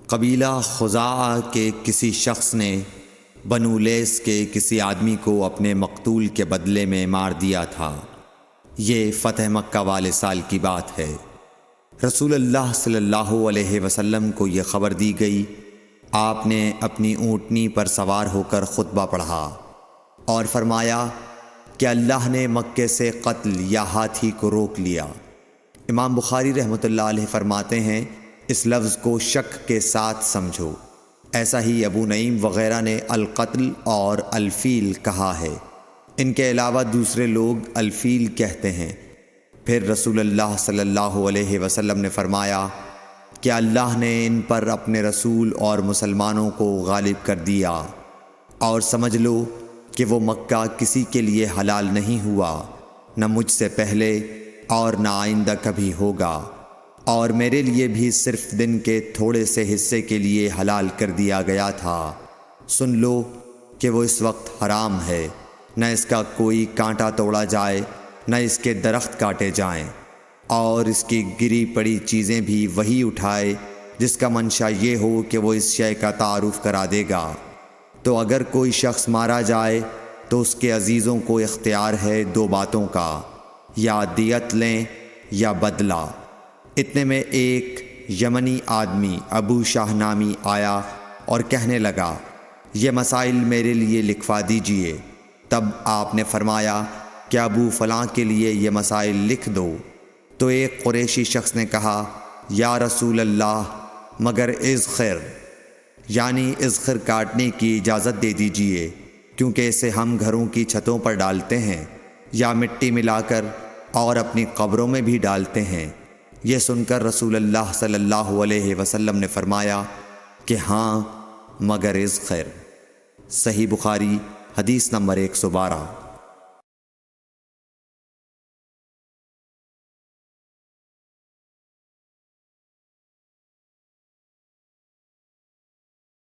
قبیلہ خزاعہ کے کسی شخص نے بنو لیث کے کسی آدمی کو اپنے مقتول کے بدلے میں مار دیا تھا۔ یہ فتح مکہ والے سال کی بات ہے۔ رسول اللہ صلی اللہ علیہ وسلم کو یہ خبر دی گئی۔ آپ نے اپنی اونٹنی پر سوار ہو کر خطبہ پڑھا اور فرمایا کہ اللہ نے مکے سے قتل یا ہاتھی کو روک لیا۔ امام بخاری رحمۃ اللہ علیہ فرماتے ہیں اس لفظ کو شک کے ساتھ سمجھو۔ ایسا ہی ابو نعیم وغیرہ نے القتل اور الفیل کہا ہے۔ ان کے علاوہ دوسرے لوگ الفیل کہتے ہیں۔ پھر رسول اللہ صلی اللہ علیہ وسلم نے فرمایا کہ اللہ نے ان پر اپنے رسول اور مسلمانوں کو غالب کر دیا، اور سمجھ لو کہ وہ مکہ کسی کے لیے حلال نہیں ہوا، نہ مجھ سے پہلے اور نہ آئندہ کبھی ہوگا، اور میرے لیے بھی صرف دن کے تھوڑے سے حصے کے لیے حلال کر دیا گیا تھا۔ سن لو کہ وہ اس وقت حرام ہے، نہ اس کا کوئی کانٹا توڑا جائے، نہ اس کے درخت کاٹے جائیں، اور اس کی گری پڑی چیزیں بھی وہی اٹھائے جس کا منشا یہ ہو کہ وہ اس شے کا تعارف کرا دے گا۔ تو اگر کوئی شخص مارا جائے تو اس کے عزیزوں کو اختیار ہے دو باتوں کا، یا دیت لیں یا بدلہ۔ اتنے میں ایک یمنی آدمی ابو شاہ نامی آیا اور کہنے لگا یہ مسائل میرے لیے لکھوا دیجئے۔ تب آپ نے فرمایا کہ ابو فلاں کے لیے یہ مسائل لکھ دو۔ تو ایک قریشی شخص نے کہا یا رسول اللہ مگر اذخر، یعنی اذخر کاٹنے کی اجازت دے دیجئے، کیونکہ اسے ہم گھروں کی چھتوں پر ڈالتے ہیں یا مٹی ملا کر اور اپنی قبروں میں بھی ڈالتے ہیں۔ یہ سن کر رسول اللہ صلی اللہ علیہ وسلم نے فرمایا کہ ہاں مگر اذخر۔ صحیح بخاری حدیث نمبر 112۔